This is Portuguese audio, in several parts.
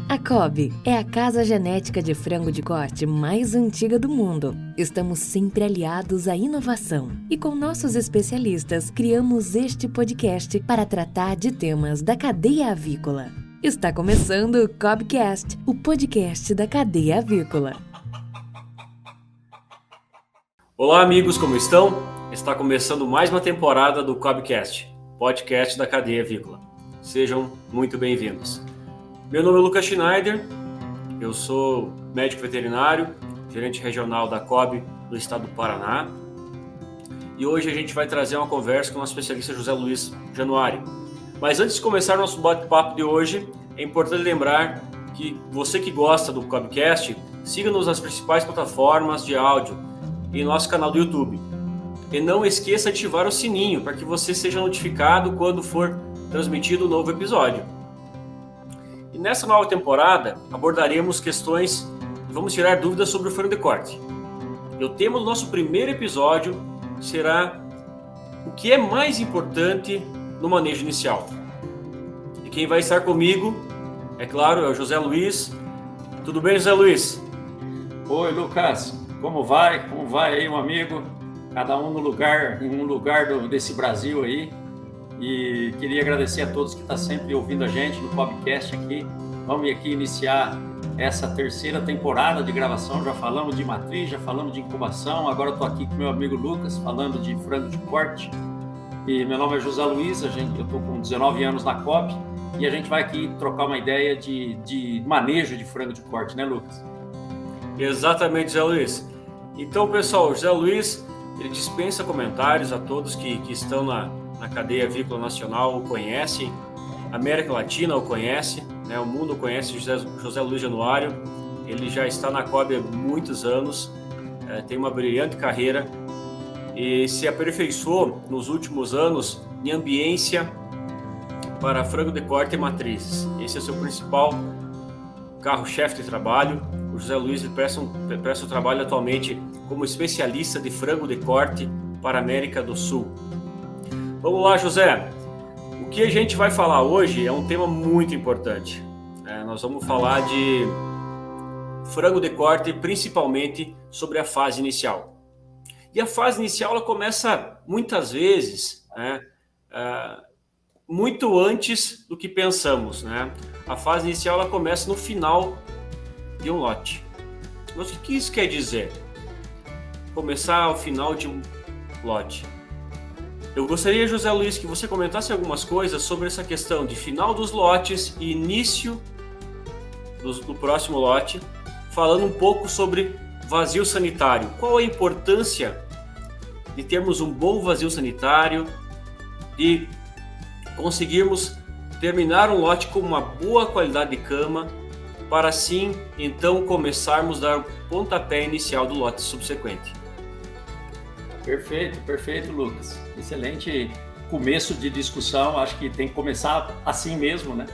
A Cobb é a casa genética de frango de corte mais antiga do mundo. Estamos sempre aliados à inovação e com nossos especialistas criamos este podcast para tratar de temas da cadeia avícola. Está começando o Cobbcast, o podcast da cadeia avícola. Olá amigos, como estão? Está começando mais uma temporada do Cobbcast, podcast da cadeia avícola. Sejam muito bem-vindos. Meu nome é Lucas Schneider, eu sou médico veterinário, gerente regional da Cobb do estado do Paraná. E hoje a gente vai trazer uma conversa com o nosso especialista José Luiz Januari. Mas antes de começar o nosso bate-papo de hoje, é importante lembrar que você que gosta do Cobbcast, siga-nos nas principais plataformas de áudio e nosso canal do YouTube. E não esqueça de ativar o sininho para que você seja notificado quando for transmitido um novo episódio. E nessa nova temporada abordaremos questões e vamos tirar dúvidas sobre o frango de corte. E o tema do nosso primeiro episódio será o que é mais importante no manejo inicial. E quem vai estar comigo, é claro, é o José Luiz. Tudo bem, José Luiz? Oi, Lucas. Como vai? Como vai aí, um amigo? Cada um no lugar, em um lugar desse Brasil aí. E queria agradecer a todos que estão sempre ouvindo a gente no Cobbcast aqui. Vamos aqui iniciar essa terceira temporada de gravação. Já falamos de matriz, já falamos de incubação. Agora estou aqui com meu amigo Lucas, falando de frango de corte. E meu nome é José Luiz, eu estou com 19 anos na Cobb. E a gente vai aqui trocar uma ideia de manejo de frango de corte, né, Lucas? Exatamente, José Luiz. Então, pessoal, o José Luiz ele dispensa comentários a todos que estão na cadeia avícola nacional, o conhecem, a América Latina o conhece, né? O mundo conhece José Luiz Januário. Ele já está na Cobb há muitos anos, tem uma brilhante carreira e se aperfeiçoou nos últimos anos em ambiência para frango de corte e matrizes. Esse é o seu principal carro-chefe de trabalho. O José Luiz presta o trabalho atualmente como especialista de frango de corte para a América do Sul. Vamos lá, José. O que a gente vai falar hoje é um tema muito importante. Nós vamos falar de frango de corte, principalmente sobre a fase inicial. E a fase inicial ela começa muitas vezes, muito antes do que pensamos, né? A fase inicial ela começa no final de um lote. Mas o que isso quer dizer? Começar ao final de um lote. Eu gostaria, José Luiz, que você comentasse algumas coisas sobre essa questão de final dos lotes e início do próximo lote, falando um pouco sobre vazio sanitário. Qual a importância de termos um bom vazio sanitário, de conseguirmos terminar um lote com uma boa qualidade de cama, para assim, então, começarmos a dar o pontapé inicial do lote subsequente. Perfeito, Lucas. Excelente começo de discussão. Acho que tem que começar assim mesmo, né?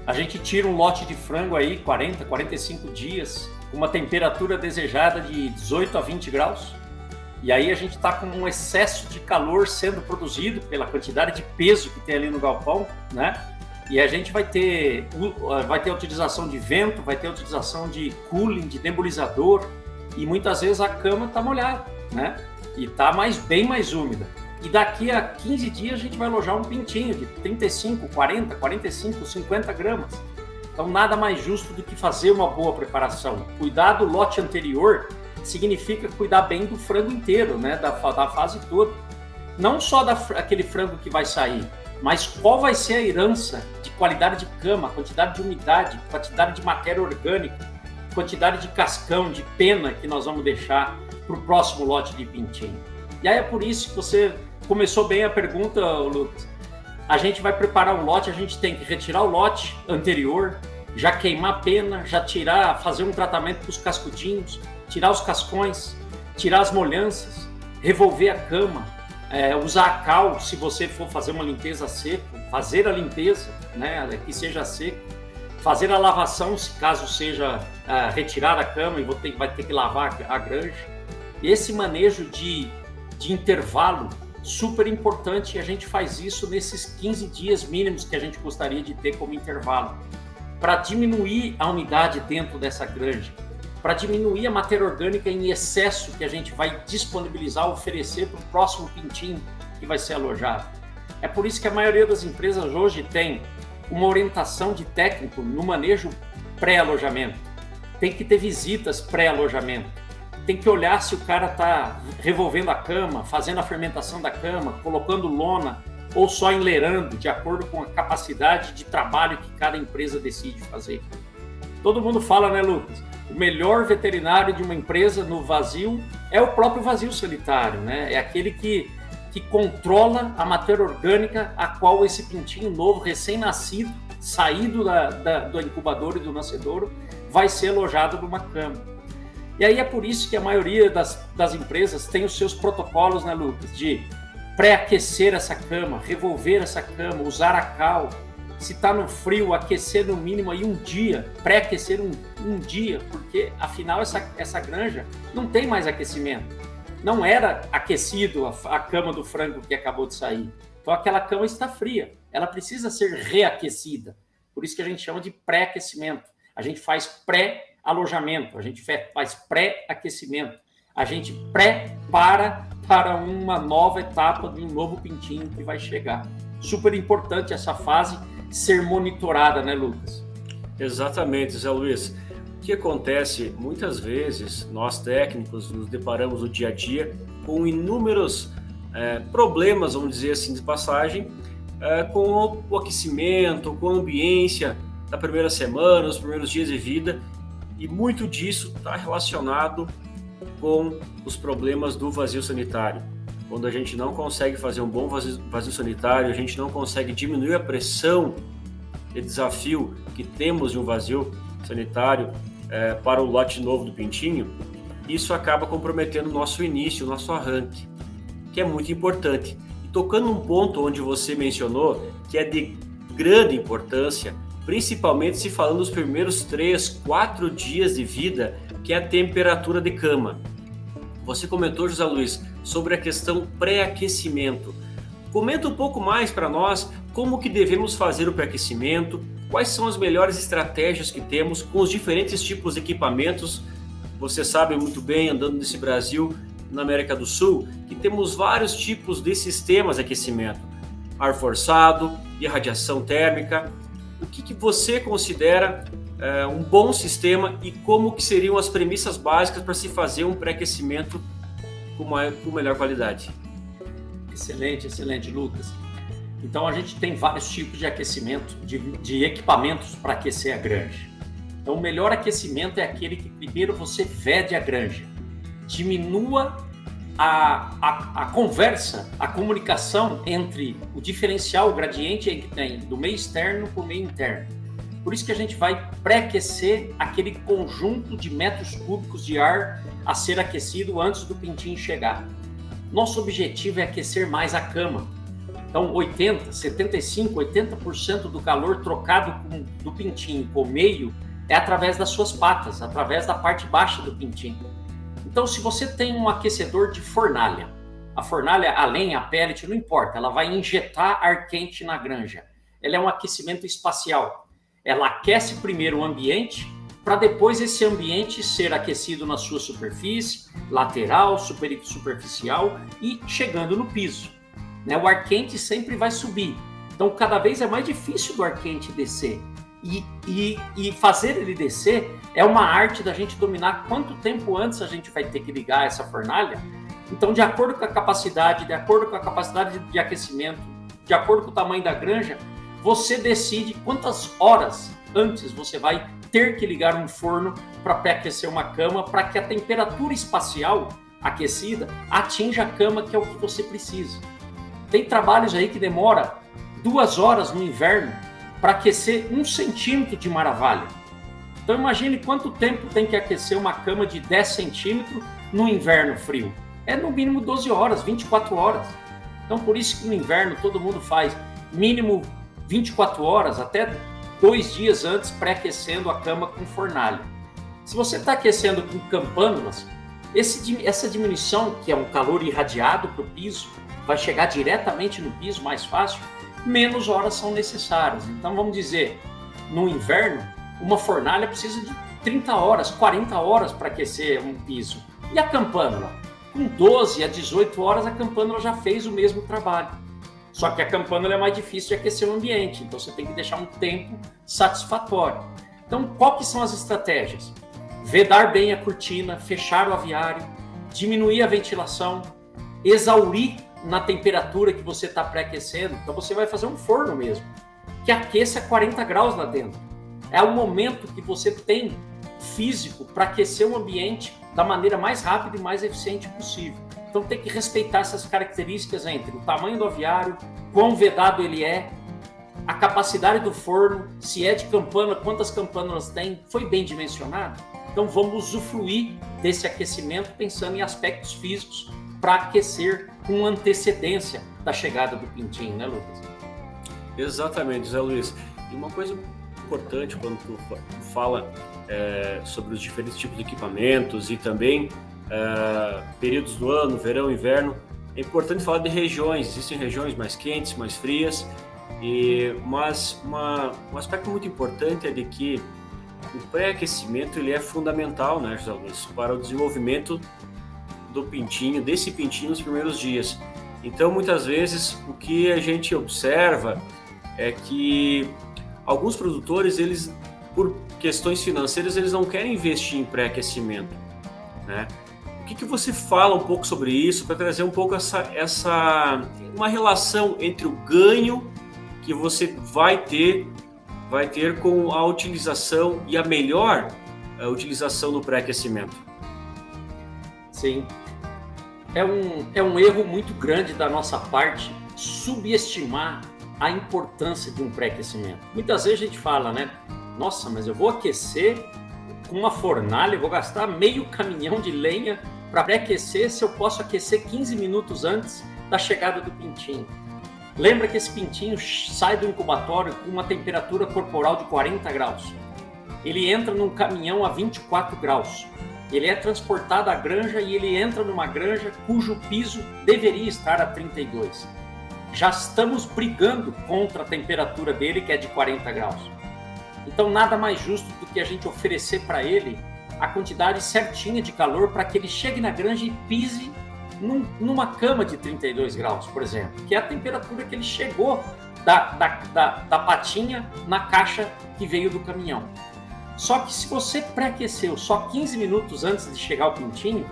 A gente tira um lote de frango aí, 40, 45 dias, com uma temperatura desejada de 18 a 20 graus. E aí a gente está com um excesso de calor sendo produzido pela quantidade de peso que tem ali no galpão, né? E a gente vai ter a utilização de vento, vai ter a utilização de cooling, de nebulizador, e muitas vezes a cama está molhada, né? E está bem mais úmida. E daqui a 15 dias a gente vai alojar um pintinho de 35, 40, 45, 50 gramas. Então nada mais justo do que fazer uma boa preparação. Cuidar do lote anterior significa cuidar bem do frango inteiro, né? Da fase toda. Não só aquele frango que vai sair, mas qual vai ser a herança de qualidade de cama, quantidade de umidade, quantidade de matéria orgânica, quantidade de cascão, de pena que nós vamos deixar para o próximo lote de pintinho. E aí é por isso que você começou bem a pergunta, Lucas. A gente vai preparar um lote, a gente tem que retirar o lote anterior, já queimar a pena, já fazer um tratamento para os cascudinhos, tirar os cascões, tirar as molhanças, revolver a cama, usar a cal se você for fazer uma limpeza seca, fazer a limpeza, né, que seja seca, fazer a lavação se caso seja retirar a cama e vai ter que lavar a granja. Esse manejo de intervalo super importante, e a gente faz isso nesses 15 dias mínimos que a gente gostaria de ter como intervalo. para diminuir a umidade dentro dessa granja, para diminuir a matéria orgânica em excesso que a gente vai disponibilizar, oferecer para o próximo pintinho que vai ser alojado. É por isso que a maioria das empresas hoje tem uma orientação de técnico no manejo pré-alojamento. Tem que ter visitas pré-alojamento. Tem que olhar se o cara está revolvendo a cama, fazendo a fermentação da cama, colocando lona ou só enleirando, de acordo com a capacidade de trabalho que cada empresa decide fazer. Todo mundo fala, né, Lucas? O melhor veterinário de uma empresa no vazio é o próprio vazio sanitário, né? É aquele que controla a matéria orgânica a qual esse pintinho novo, recém-nascido, saído do incubador e do nascedouro, vai ser alojado numa cama. E aí é por isso que a maioria das empresas tem os seus protocolos, né, Lucas? De pré-aquecer essa cama, revolver essa cama, usar a cal. Se está no frio, aquecer no mínimo aí um dia, pré-aquecer um dia, porque afinal essa granja não tem mais aquecimento. Não era aquecido a cama do frango que acabou de sair. Então aquela cama está fria, ela precisa ser reaquecida. Por isso que a gente chama de pré-aquecimento. A gente faz pré-alojamento, a gente faz pré-aquecimento. A gente prepara para uma nova etapa de um novo pintinho que vai chegar. Super importante essa fase ser monitorada, né, Lucas? Exatamente, Zé Luiz. O que acontece, muitas vezes, nós técnicos nos deparamos no dia a dia com inúmeros problemas, vamos dizer assim, de passagem, com o aquecimento, com a ambiência da primeira semana, os primeiros dias de vida, e muito disso está relacionado com os problemas do vazio sanitário. Quando a gente não consegue fazer um bom vazio sanitário, a gente não consegue diminuir a pressão e desafio que temos de um vazio sanitário para o lote novo do pintinho, isso acaba comprometendo o nosso início, o nosso arranque, que é muito importante. E tocando um ponto onde você mencionou, que é de grande importância, principalmente se falando dos primeiros 3, 4 dias de vida, que é a temperatura de cama. Você comentou, José Luiz, sobre a questão pré-aquecimento. Comenta um pouco mais para nós como que devemos fazer o pré-aquecimento, quais são as melhores estratégias que temos com os diferentes tipos de equipamentos. Você sabe muito bem, andando nesse Brasil, na América do Sul, que temos vários tipos de sistemas de aquecimento. Ar forçado, irradiação térmica. O que você considera um bom sistema e como que seriam as premissas básicas para se fazer um pré-aquecimento com melhor qualidade? Excelente, Lucas. Então a gente tem vários tipos de aquecimento, de equipamentos para aquecer a granja. Então o melhor aquecimento é aquele que primeiro você vede a granja, diminua a conversa, a comunicação entre o diferencial, o gradiente que tem do meio externo para o meio interno. Por isso que a gente vai pré-aquecer aquele conjunto de metros cúbicos de ar a ser aquecido antes do pintinho chegar. Nosso objetivo é aquecer mais a cama. Então 80%, 75%, 80% do calor trocado do pintinho com o meio é através das suas patas, através da parte baixa do pintinho. Então, se você tem um aquecedor de fornalha, a fornalha, a lenha, a pellet, não importa, ela vai injetar ar quente na granja. Ela é um aquecimento espacial. Ela aquece primeiro o ambiente, para depois esse ambiente ser aquecido na sua superfície, lateral, superficial e chegando no piso. O ar quente sempre vai subir. Então, cada vez é mais difícil do ar quente descer. E fazer ele descer é uma arte da gente dominar quanto tempo antes a gente vai ter que ligar essa fornalha. Então, de acordo com a capacidade de aquecimento, de acordo com o tamanho da granja, você decide quantas horas antes você vai ter que ligar um forno para pré-aquecer uma cama, para que a temperatura espacial aquecida atinja a cama, que é o que você precisa. Tem trabalhos aí que demora 2 horas no inverno para aquecer 1 centímetro de maravalha. Então imagine quanto tempo tem que aquecer uma cama de 10 centímetros no inverno frio. É no mínimo 12 horas, 24 horas. Então por isso que no inverno todo mundo faz mínimo 24 horas, até 2 dias antes, pré-aquecendo a cama com fornalha. Se você está aquecendo com campânulas, essa diminuição, que é um calor irradiado para o piso, vai chegar diretamente no piso mais fácil, menos horas são necessárias. Então vamos dizer, no inverno, uma fornalha precisa de 30 horas, 40 horas para aquecer um piso. E a campânula? Com 12 a 18 horas, a campânula já fez o mesmo trabalho. Só que a campânula é mais difícil de aquecer o ambiente, então você tem que deixar um tempo satisfatório. Então, quais são as estratégias? Vedar bem a cortina, fechar o aviário, diminuir a ventilação, exaurir na temperatura que você está pré-aquecendo. Então, você vai fazer um forno mesmo, que aqueça 40 graus lá dentro. É o momento que você tem físico para aquecer o ambiente da maneira mais rápida e mais eficiente possível. Então tem que respeitar essas características entre o tamanho do aviário, quão vedado ele é, a capacidade do forno, se é de campana, quantas campânulas tem, foi bem dimensionado. Então vamos usufruir desse aquecimento pensando em aspectos físicos para aquecer com antecedência da chegada do pintinho, né, Lucas? Exatamente, Zé Luiz. E uma coisa importante quando tu fala sobre os diferentes tipos de equipamentos e também períodos do ano, verão, inverno, é importante falar de regiões. Existem regiões mais quentes, mais frias, mas um aspecto muito importante é de que o pré-aquecimento ele é fundamental, né, José Luiz, para o desenvolvimento do pintinho, desse pintinho nos primeiros dias. Então, muitas vezes, o que a gente observa é que alguns produtores, eles, por questões financeiras, eles não querem investir em pré-aquecimento, né? O que você fala um pouco sobre isso, para trazer um pouco uma relação entre o ganho que você vai ter com a utilização e a melhor utilização do pré-aquecimento? Sim. É um erro muito grande da nossa parte subestimar a importância de um pré-aquecimento. Muitas vezes a gente fala, né? Nossa, mas eu vou aquecer com uma fornalha, eu vou gastar meio caminhão de lenha para pré-aquecer se eu posso aquecer 15 minutos antes da chegada do pintinho. Lembra que esse pintinho sai do incubatório com uma temperatura corporal de 40 graus. Ele entra num caminhão a 24 graus. Ele é transportado à granja e ele entra numa granja cujo piso deveria estar a 32. Já estamos brigando contra a temperatura dele, que é de 40 graus. Então, nada mais justo do que a gente oferecer para ele a quantidade certinha de calor para que ele chegue na granja e pise numa cama de 32 graus, por exemplo, que é a temperatura que ele chegou da patinha na caixa que veio do caminhão. Só que se você pré-aqueceu só 15 minutos antes de chegar o pintinho,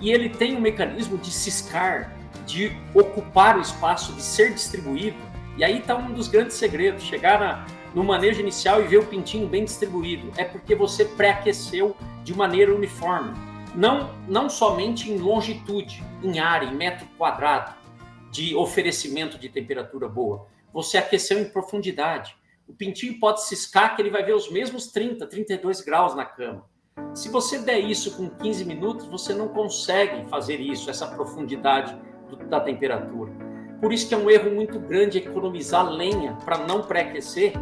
e ele tem um mecanismo de ciscar, de ocupar o espaço, de ser distribuído, e aí está um dos grandes segredos, chegar no manejo inicial e ver o pintinho bem distribuído, é porque você pré-aqueceu de maneira uniforme, não somente em longitude, em área, em metro quadrado de oferecimento de temperatura boa, você aqueceu em profundidade. O pintinho pode ciscar que ele vai ver os mesmos 30, 32 graus na cama. Se você der isso com 15 minutos, você não consegue fazer isso, essa profundidade da temperatura. Por isso que é um erro muito grande economizar lenha para não pré-aquecer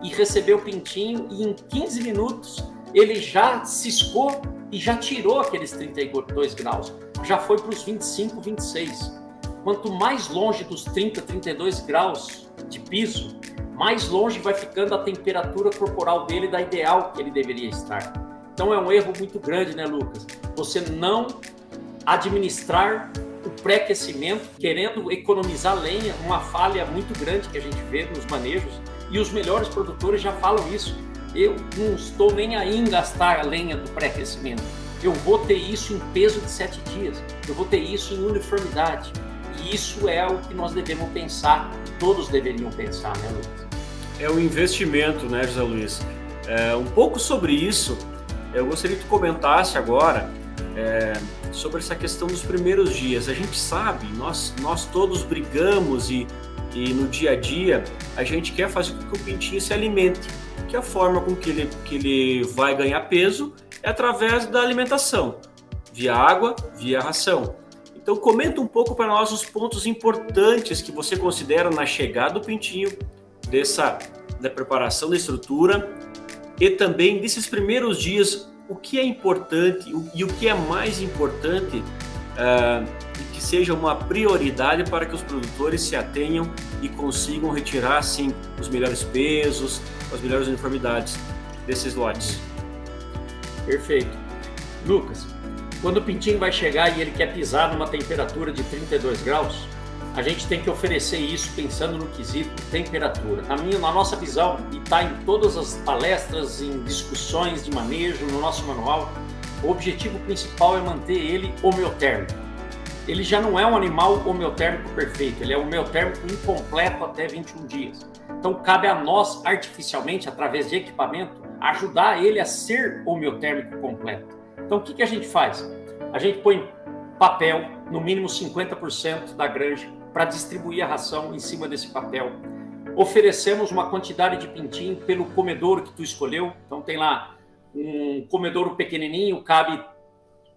e receber o pintinho e em 15 minutos ele já ciscou e já tirou aqueles 32 graus. Já foi para os 25, 26. Quanto mais longe dos 30, 32 graus de piso, mais longe vai ficando a temperatura corporal dele da ideal que ele deveria estar. Então é um erro muito grande, né, Lucas? Você não administrar o pré-aquecimento, querendo economizar lenha, uma falha muito grande que a gente vê nos manejos, e os melhores produtores já falam isso. Eu não estou nem aí em gastar a lenha do pré-aquecimento. Eu vou ter isso em peso de 7 dias. Eu vou ter isso em uniformidade. E isso é o que nós devemos pensar, todos deveriam pensar, né, Lucas? É um investimento, né, José Luiz? Um pouco sobre isso, eu gostaria que tu comentasse agora sobre essa questão dos primeiros dias. A gente sabe, nós todos brigamos e no dia a dia a gente quer fazer com que o pintinho se alimente, que a forma com que ele vai ganhar peso é através da alimentação, via água, via ração. Então comenta um pouco para nós os pontos importantes que você considera na chegada do pintinho, da preparação da estrutura e também desses primeiros dias, o que é importante e o que é mais importante que seja uma prioridade para que os produtores se atenham e consigam retirar, sim, os melhores pesos, as melhores uniformidades desses lotes. Perfeito. Lucas, quando o pintinho vai chegar e ele quer pisar numa temperatura de 32 graus, a gente tem que oferecer isso pensando no quesito temperatura. Na nossa visão, e está em todas as palestras, em discussões de manejo, no nosso manual, o objetivo principal é manter ele homeotérmico. Ele já não é um animal homeotérmico perfeito, ele é homeotérmico incompleto até 21 dias. Então cabe a nós, artificialmente, através de equipamento, ajudar ele a ser homeotérmico completo. Então o que a gente faz? A gente põe papel, no mínimo 50% da granja, para distribuir a ração em cima desse papel. Oferecemos uma quantidade de pintinho pelo comedouro que tu escolheu. Então tem lá um comedouro pequenininho, cabe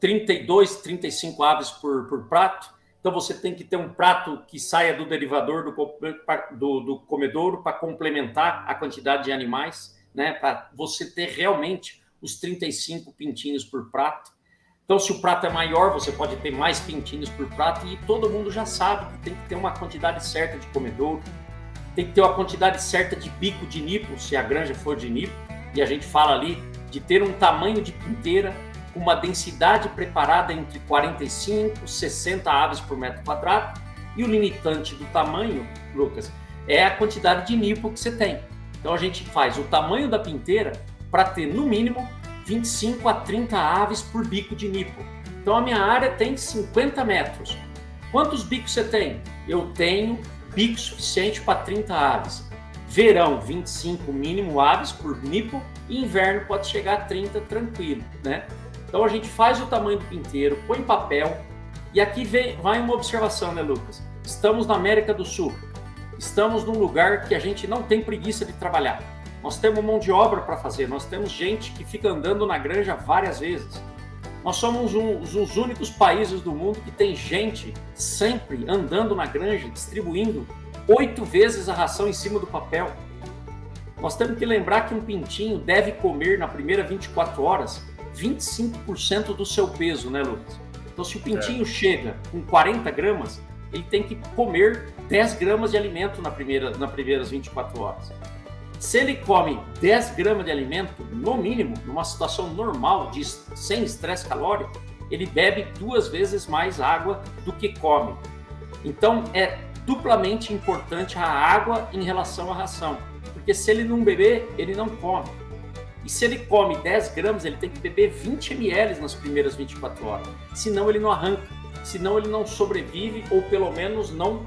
32, 35 aves por prato. Então você tem que ter um prato que saia do derivador do comedouro para complementar a quantidade de animais, né? Para você ter realmente os 35 pintinhos por prato. Então, se o prato é maior, você pode ter mais pintinhos por prato, e todo mundo já sabe que tem que ter uma quantidade certa de comedouro, tem que ter uma quantidade certa de bico de nipo, se a granja for de nipo, e a gente fala ali de ter um tamanho de pinteira com uma densidade preparada entre 45 e 60 aves por metro quadrado, e o limitante do tamanho, Lucas, é a quantidade de nipo que você tem. Então, a gente faz o tamanho da pinteira para ter, no mínimo, 25 a 30 aves por bico de nipo. Então a minha área tem 50 metros. Quantos bicos você tem? Eu tenho bico suficiente para 30 aves. Verão, 25 mínimo aves por nipo, e inverno pode chegar a 30 tranquilo, né? Então a gente faz o tamanho do pinteiro, põe papel, e aqui vai uma observação, né, Lucas? Estamos na América do Sul. Estamos num lugar que a gente não tem preguiça de trabalhar. Nós temos mão de obra para fazer, nós temos gente que fica andando na granja várias vezes. Nós somos os únicos países do mundo que tem gente sempre andando na granja, distribuindo 8 vezes a ração em cima do papel. Nós temos que lembrar que um pintinho deve comer na primeira 24 horas 25% do seu peso, né, Lucas? Então, se o pintinho chega com 40 gramas, ele tem que comer 10 gramas de alimento nas primeiras 24 horas. Se ele come 10 gramas de alimento, no mínimo, numa situação normal, sem estresse calórico, ele bebe 2 vezes mais água do que come. Então, é duplamente importante a água em relação à ração, porque se ele não beber, ele não come. E se ele come 10 gramas, ele tem que beber 20 ml nas primeiras 24 horas, senão ele não arranca, senão ele não sobrevive, ou pelo menos não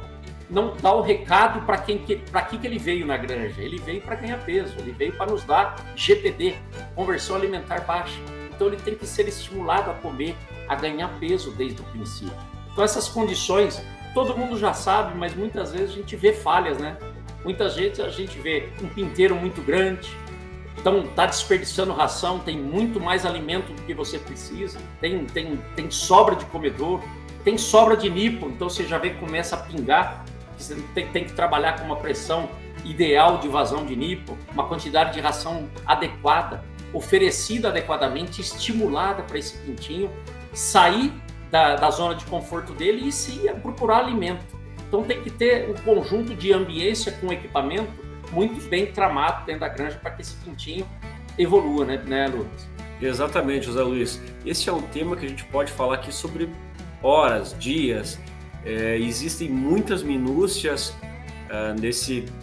dá o recado para que ele veio na granja. Ele veio para ganhar peso, ele veio para nos dar GPD, conversão alimentar baixa. Então ele tem que ser estimulado a comer, a ganhar peso desde o princípio. Então essas condições, todo mundo já sabe, mas muitas vezes a gente vê falhas, né? Muitas vezes a gente vê um pinteiro muito grande, então está desperdiçando ração, tem muito mais alimento do que você precisa, tem sobra de comedouro, tem sobra de nipo, então você já vê que começa a pingar. Você tem que trabalhar com uma pressão ideal de vazão de nipo, uma quantidade de ração adequada, oferecida adequadamente, estimulada para esse pintinho sair da zona de conforto dele e se procurar alimento. Então tem que ter um conjunto de ambiência com equipamento muito bem tramado dentro da granja para que esse pintinho evolua, né, Lucas? Exatamente, José Luiz. Esse é um tema que a gente pode falar aqui sobre horas, dias. Existem muitas minúcias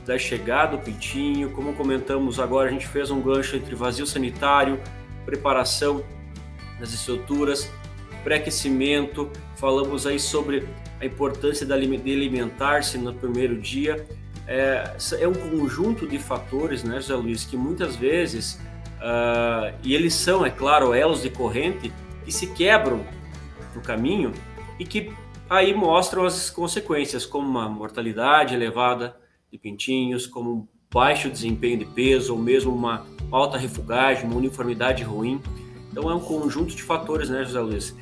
da chegada do pintinho. Como comentamos agora, a gente fez um gancho entre vazio sanitário, preparação das estruturas, pré-aquecimento, falamos aí sobre a importância de alimentar-se no primeiro dia. É um conjunto de fatores, né, José Luiz, que muitas vezes, e eles são, é claro, elos de corrente que se quebram no caminho e que aí mostram as consequências, como uma mortalidade elevada de pintinhos, como um baixo desempenho de peso, ou mesmo uma alta refugagem, uma uniformidade ruim. Então é um conjunto de fatores, né, José Luiz?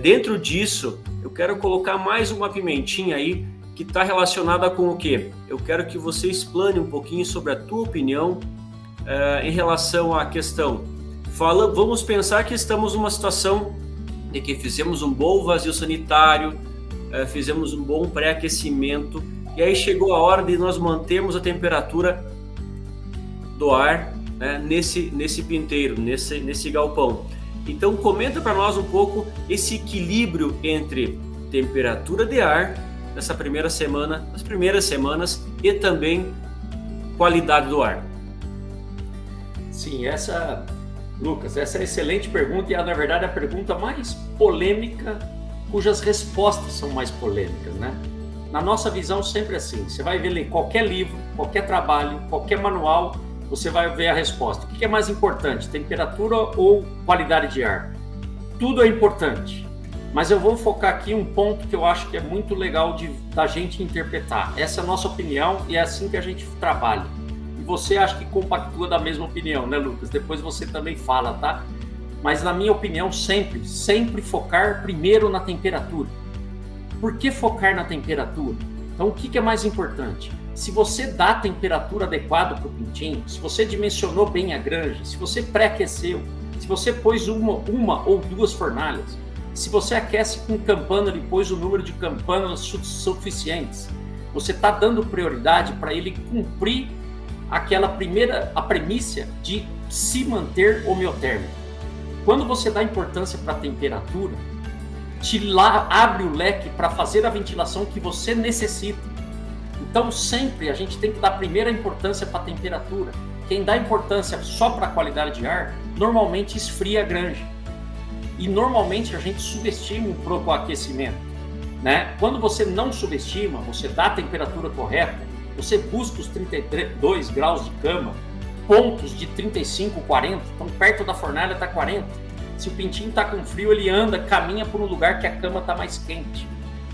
Dentro disso, eu quero colocar mais uma pimentinha aí, que está relacionada com o quê? Eu quero que você explane um pouquinho sobre a tua opinião em relação à questão. Vamos pensar que estamos numa situação de que fizemos um bom vazio sanitário, fizemos um bom pré-aquecimento, e aí chegou a hora de nós mantermos a temperatura do ar, né, nesse pinteiro, nesse galpão. Então comenta para nós um pouco esse equilíbrio entre temperatura de ar nessa primeira semana, nas primeiras semanas, e também qualidade do ar. Sim, Lucas, essa é excelente pergunta e na verdade a pergunta mais polêmica, cujas respostas são mais polêmicas, né? Na nossa visão sempre assim, você vai ler qualquer livro, qualquer trabalho, qualquer manual, você vai ver a resposta. O que é mais importante, temperatura ou qualidade de ar? Tudo é importante, mas eu vou focar aqui um ponto que eu acho que é muito legal da gente interpretar. Essa é a nossa opinião e é assim que a gente trabalha. E você acha que compactua da mesma opinião, né, Lucas? Depois você também fala, tá? Mas na minha opinião, sempre focar primeiro na temperatura. Por que focar na temperatura? Então, o que é mais importante? Se você dá a temperatura adequada para o pintinho, se você dimensionou bem a granja, se você pré-aqueceu, se você pôs uma ou duas fornalhas, se você aquece com campânula e pôs o número de campânulas suficientes, você está dando prioridade para ele cumprir a premissa de se manter homeotérmico. Quando você dá importância para a temperatura, abre o leque para fazer a ventilação que você necessita. Então sempre a gente tem que dar primeira importância para a temperatura. Quem dá importância só para a qualidade de ar, normalmente esfria a granja. E normalmente a gente subestima um pouco o aquecimento, né? Quando você não subestima, você dá a temperatura correta, você busca os 32 graus de cama, pontos de 35, 40, então perto da fornalha está 40. Se o pintinho está com frio, ele caminha por um lugar que a cama está mais quente.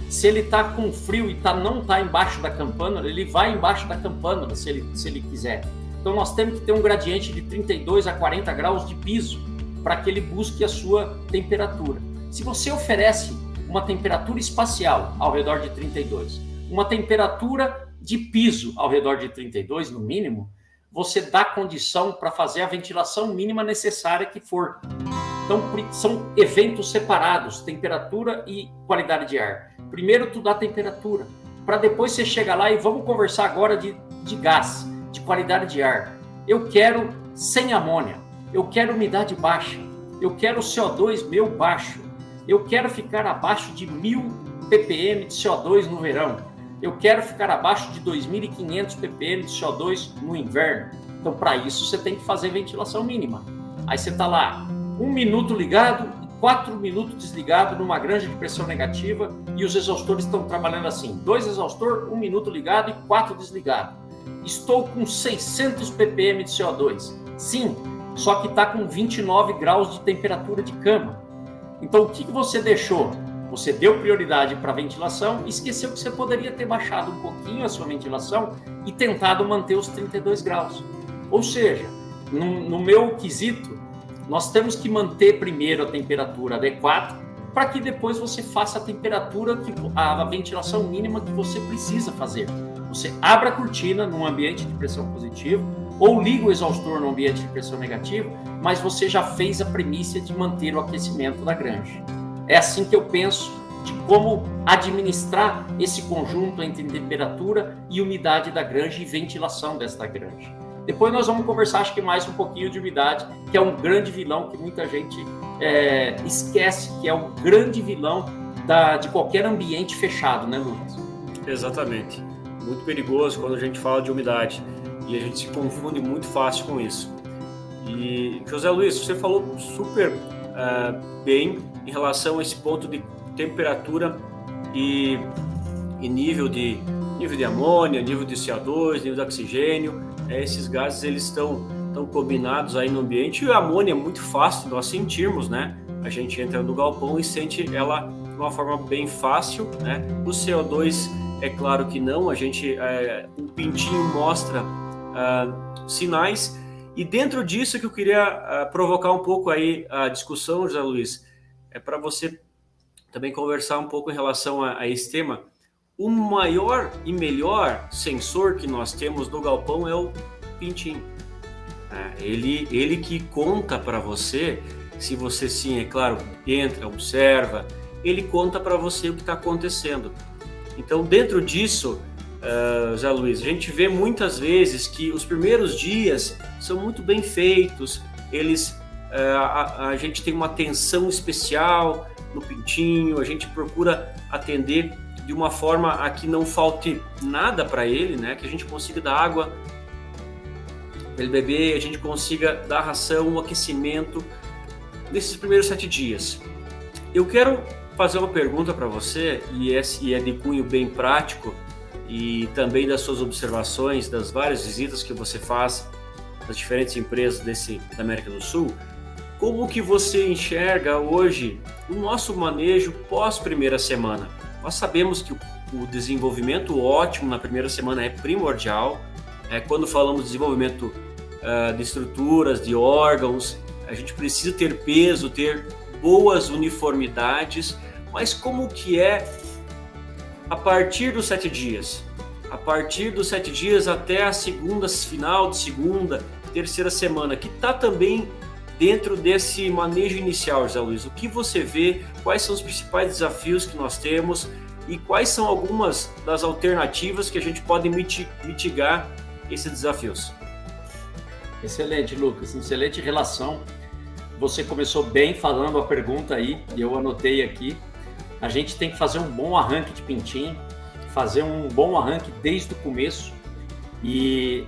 Se ele está com frio e não está embaixo da campânula, ele vai embaixo da campânula, se ele quiser. Então nós temos que ter um gradiente de 32 a 40 graus de piso para que ele busque a sua temperatura. Se você oferece uma temperatura espacial ao redor de 32, uma temperatura de piso ao redor de 32 no mínimo, você dá condição para fazer a ventilação mínima necessária que for. Então são eventos separados, temperatura e qualidade de ar. Primeiro tu dá temperatura, para depois você chegar lá e vamos conversar agora de gás, de qualidade de ar. Eu quero sem amônia, eu quero umidade baixa, eu quero CO2 meu baixo, eu quero ficar abaixo de 1000 ppm de CO2 no verão, eu quero ficar abaixo de 2.500 ppm de CO2 no inverno. Então para isso você tem que fazer ventilação mínima. Aí você está lá 1 minuto ligado e 4 minutos desligado numa granja de pressão negativa e os exaustores estão trabalhando assim, 2 exaustores, 1 minuto ligado e 4 desligado. Estou com 600 ppm de CO2. Sim, só que está com 29 graus de temperatura de cama. Então o que você deixou? Você deu prioridade para a ventilação e esqueceu que você poderia ter baixado um pouquinho a sua ventilação e tentado manter os 32 graus. Ou seja, no meu quesito, nós temos que manter primeiro a temperatura adequada para que depois você faça a ventilação mínima que você precisa fazer. Você abre a cortina num ambiente de pressão positiva ou liga o exaustor no ambiente de pressão negativa, mas você já fez a premissa de manter o aquecimento da granja. É assim que eu penso de como administrar esse conjunto entre temperatura e umidade da granja e ventilação desta granja. Depois nós vamos conversar, acho que mais um pouquinho de umidade, que é um grande vilão que muita gente esquece, que é o grande vilão de qualquer ambiente fechado, né, Lucas? Exatamente. Muito perigoso quando a gente fala de umidade e a gente se confunde muito fácil com isso. E, José Luiz, você falou super bem em relação a esse ponto de temperatura e nível de amônia, nível de CO2, nível de oxigênio. Esses gases eles estão combinados aí no ambiente e a amônia é muito fácil nós sentirmos, né? A gente entra no galpão e sente ela de uma forma bem fácil, né? O CO2 é claro que não, o pintinho mostra sinais. E dentro disso que eu queria provocar um pouco aí a discussão, José Luiz, é para você também conversar um pouco em relação a esse tema. O maior e melhor sensor que nós temos no galpão é o pintinho. Ele que conta para você, se você sim, é claro, entra, observa, ele conta para você o que está acontecendo. Então, dentro disso, Zé Luiz, a gente vê muitas vezes que os primeiros dias são muito bem feitos, a gente tem uma atenção especial no pintinho, a gente procura atender de uma forma a que não falte nada para ele, né? Que a gente consiga dar água para ele beber, a gente consiga dar ração, o aquecimento nesses primeiros 7 dias. Eu quero fazer uma pergunta para você, e é de cunho bem prático, e também das suas observações, das várias visitas que você faz nas diferentes empresas da América do Sul. Como que você enxerga hoje o nosso manejo pós-primeira semana? Nós sabemos que o desenvolvimento ótimo na primeira semana é primordial. Quando falamos de desenvolvimento de estruturas, de órgãos, a gente precisa ter peso, ter boas uniformidades, mas como que é a partir dos 7 dias? A partir dos 7 dias até a final de segunda, terceira semana, que está também dentro desse manejo inicial, José Luiz. O que você vê, quais são os principais desafios que nós temos e quais são algumas das alternativas que a gente pode mitigar esses desafios? Excelente, Lucas, excelente relação. Você começou bem falando a pergunta aí, e eu anotei aqui. A gente tem que fazer um bom arranque de pintinho, fazer um bom arranque desde o começo, e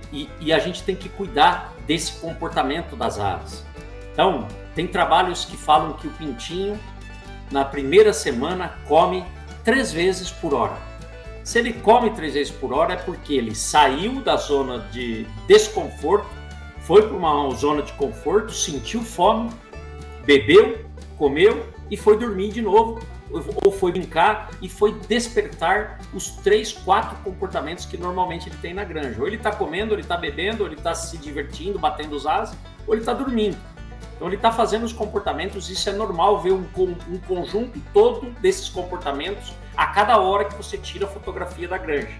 a gente tem que cuidar desse comportamento das aves. Então, tem trabalhos que falam que o pintinho, na primeira semana, come 3 vezes por hora. Se ele come 3 vezes por hora, é porque ele saiu da zona de desconforto, foi para uma zona de conforto, sentiu fome, bebeu, comeu e foi dormir de novo, ou foi brincar e foi despertar os 3, 4 comportamentos que normalmente ele tem na granja. Ou ele está comendo, ou ele está bebendo, ou ele está se divertindo, batendo os asas, ou ele está dormindo. Então ele está fazendo os comportamentos, isso é normal ver um conjunto todo desses comportamentos a cada hora que você tira a fotografia da granja.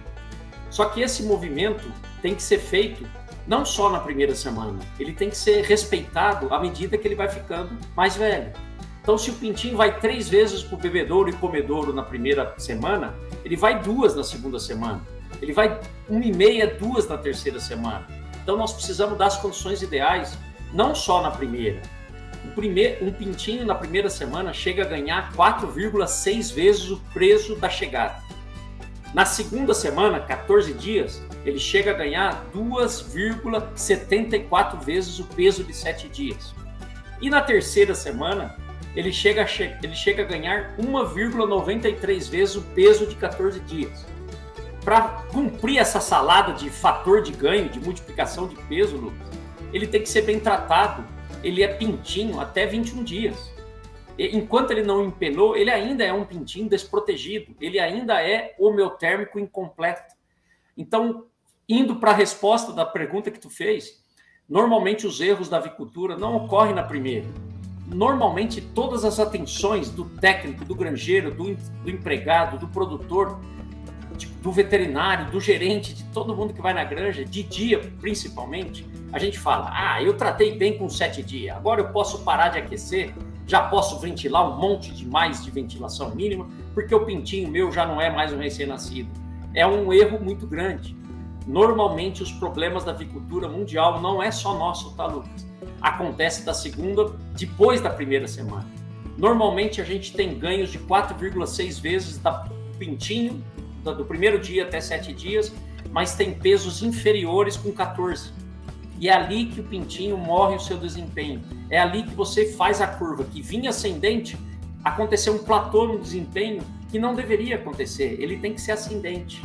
Só que esse movimento tem que ser feito não só na primeira semana, ele tem que ser respeitado à medida que ele vai ficando mais velho. Então, se o pintinho vai 3 vezes para o bebedouro e comedouro na primeira semana, ele vai 2 na segunda semana, ele vai 1,5, 2 na terceira semana. Então, nós precisamos dar as condições ideais, não só na primeira. Um pintinho na primeira semana chega a ganhar 4,6 vezes o peso da chegada. Na segunda semana, 14 dias, ele chega a ganhar 2,74 vezes o peso de 7 dias. E na terceira semana, ele chega a ganhar 1,93 vezes o peso de 14 dias. Para cumprir essa salada de fator de ganho, de multiplicação de peso, Lucas, ele tem que ser bem tratado. Ele é pintinho até 21 dias. Enquanto ele não empenou, ele ainda é um pintinho desprotegido, ele ainda é homeotérmico incompleto. Então, indo para a resposta da pergunta que tu fez, normalmente os erros da avicultura não ocorrem na primeira. Normalmente todas as atenções do técnico, do granjeiro, do empregado, do produtor, do veterinário, do gerente, de todo mundo que vai na granja, de dia principalmente, a gente fala, eu tratei bem com 7 dias, agora eu posso parar de aquecer, já posso ventilar um monte de mais de ventilação mínima, porque o pintinho meu já não é mais um recém-nascido. É um erro muito grande. Normalmente os problemas da avicultura mundial não é só nosso, tá, Lucas? Acontece da segunda, depois da primeira semana. Normalmente a gente tem ganhos de 4,6 vezes do pintinho, do primeiro dia até 7 dias, mas tem pesos inferiores com 14. E é ali que o pintinho morre o seu desempenho. É ali que você faz a curva que vinha ascendente, aconteceu um platô no desempenho que não deveria acontecer. Ele tem que ser ascendente.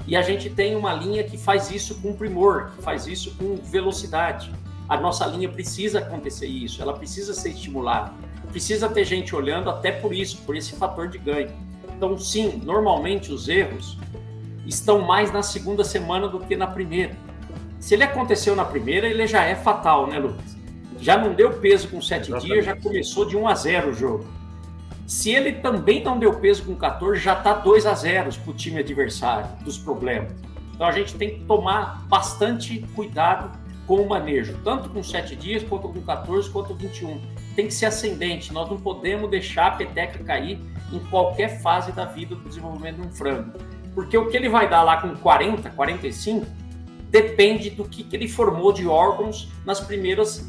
E a gente tem uma linha que faz isso com primor, que faz isso com velocidade. A nossa linha precisa acontecer isso, ela precisa ser estimulada. Precisa ter gente olhando até por isso, por esse fator de ganho. Então, sim, normalmente os erros estão mais na segunda semana do que na primeira. Se ele aconteceu na primeira, ele já é fatal, né, Lucas? Já não deu peso com 7 dias, já começou de 1-0 o jogo. Se ele também não deu peso com 14, já está 2-0 para o time adversário dos problemas. Então a gente tem que tomar bastante cuidado com o manejo, tanto com 7 dias, quanto com 14, quanto 21. tem que ser ascendente. Nós não podemos deixar a peteca cair em qualquer fase da vida do desenvolvimento de um frango. Porque o que ele vai dar lá com 40, 45, depende do que ele formou de órgãos nas primeiras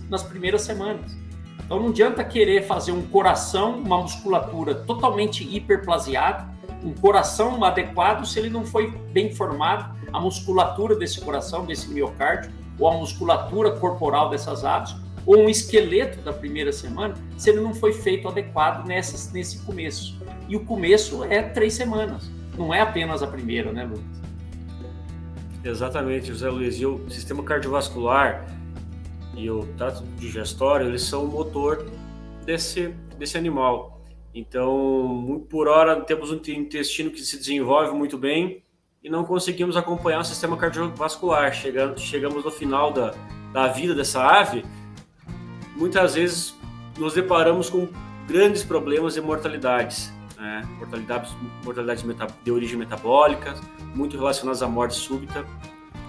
semanas. Então não adianta querer fazer um coração, uma musculatura totalmente hiperplasiada, um coração adequado se ele não foi bem formado, a musculatura desse coração, desse miocárdio, ou a musculatura corporal dessas aves, ou um esqueleto da primeira semana, se ele não foi feito adequado nesse começo. E o começo é 3 semanas, não é apenas a primeira, né, Lucas? Exatamente, José Luiz. E o sistema cardiovascular e o trato digestório, eles são o motor desse animal. Então, por hora, temos um intestino que se desenvolve muito bem e não conseguimos acompanhar o sistema cardiovascular. Chegamos no final da vida dessa ave, muitas vezes nos deparamos com grandes problemas de mortalidades, né? Mortalidades de origem metabólica, muito relacionadas à morte súbita,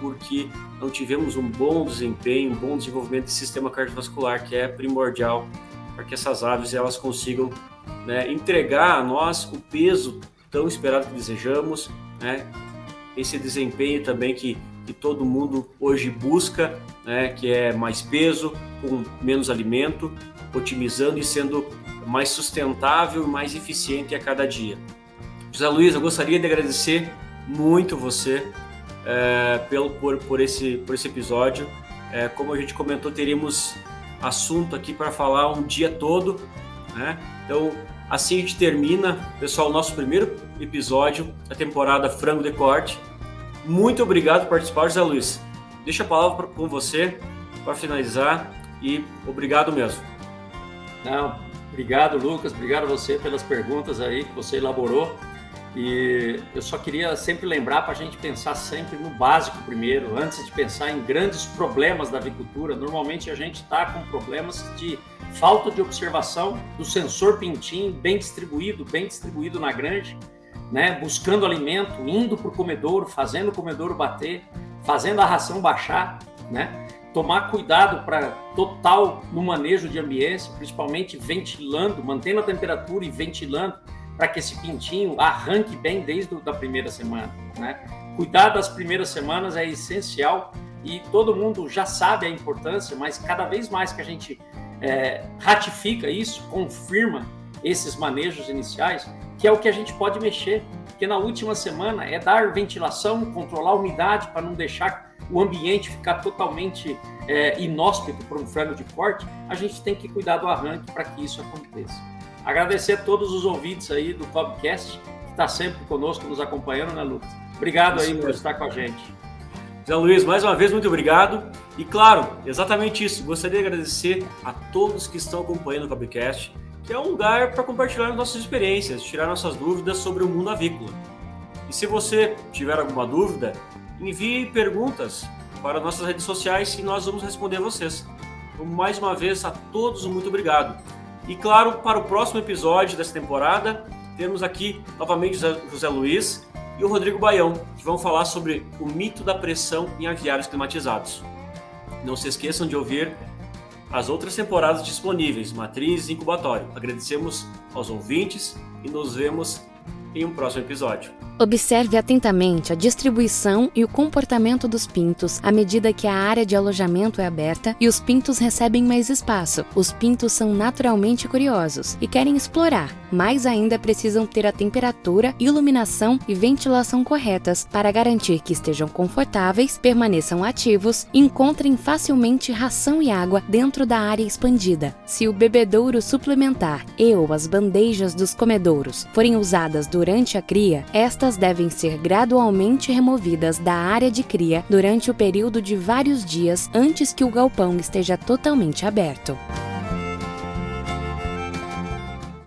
porque não tivemos um bom desempenho, um bom desenvolvimento do sistema cardiovascular, que é primordial para que essas aves elas consigam, né, entregar a nós o peso tão esperado que desejamos, né? Esse desempenho também que todo mundo hoje busca, né, que é mais peso, com menos alimento, otimizando e sendo mais sustentável e mais eficiente a cada dia. José Luiz, eu gostaria de agradecer muito você por esse episódio. Como a gente comentou, teríamos assunto aqui para falar um dia todo, né? Então, assim a gente termina, pessoal, o nosso primeiro episódio da temporada Frango de Corte. Muito obrigado por participar, José Luiz. Deixa a palavra com você para finalizar e obrigado mesmo. Não, obrigado, Lucas. Obrigado a você pelas perguntas aí que você elaborou. E eu só queria sempre lembrar para a gente pensar sempre no básico primeiro, antes de pensar em grandes problemas da avicultura. Normalmente a gente está com problemas de falta de observação do sensor pintinho bem distribuído na granja, né? Buscando alimento, indo para o comedouro, fazendo o comedouro bater, fazendo a ração baixar, né? Tomar cuidado para total no manejo de ambiência, principalmente ventilando, mantendo a temperatura e ventilando, para que esse pintinho arranque bem desde a primeira semana, né? Cuidar das primeiras semanas é essencial e todo mundo já sabe a importância, mas cada vez mais que a gente ratifica isso, confirma esses manejos iniciais, que é o que a gente pode mexer, porque na última semana é dar ventilação, controlar a umidade para não deixar o ambiente ficar totalmente inóspito para um frango de corte. A gente tem que cuidar do arranque para que isso aconteça. Agradecer a todos os ouvintes aí do Cobcast, que está sempre conosco, nos acompanhando, né, Lucas? Obrigado aí por estar com a gente. José Luiz, mais uma vez, muito obrigado. E claro, exatamente isso, gostaria de agradecer a todos que estão acompanhando o Cobcast, que é um lugar para compartilhar nossas experiências, tirar nossas dúvidas sobre o mundo avícola. E se você tiver alguma dúvida, envie perguntas para nossas redes sociais e nós vamos responder a vocês. Então, mais uma vez, a todos, muito obrigado. E claro, para o próximo episódio dessa temporada, temos aqui novamente o José Luiz e o Rodrigo Baião, que vão falar sobre o mito da pressão em aviários climatizados. Não se esqueçam de ouvir as outras temporadas disponíveis, Matriz e Incubatório. Agradecemos aos ouvintes e nos vemos em um próximo episódio. Observe atentamente a distribuição e o comportamento dos pintos à medida que a área de alojamento é aberta e os pintos recebem mais espaço. Os pintos são naturalmente curiosos e querem explorar, mas ainda precisam ter a temperatura, iluminação e ventilação corretas para garantir que estejam confortáveis, permaneçam ativos e encontrem facilmente ração e água dentro da área expandida. Se o bebedouro suplementar ou as bandejas dos comedouros forem usadas durante a cria, estas devem ser gradualmente removidas da área de cria durante o período de vários dias antes que o galpão esteja totalmente aberto.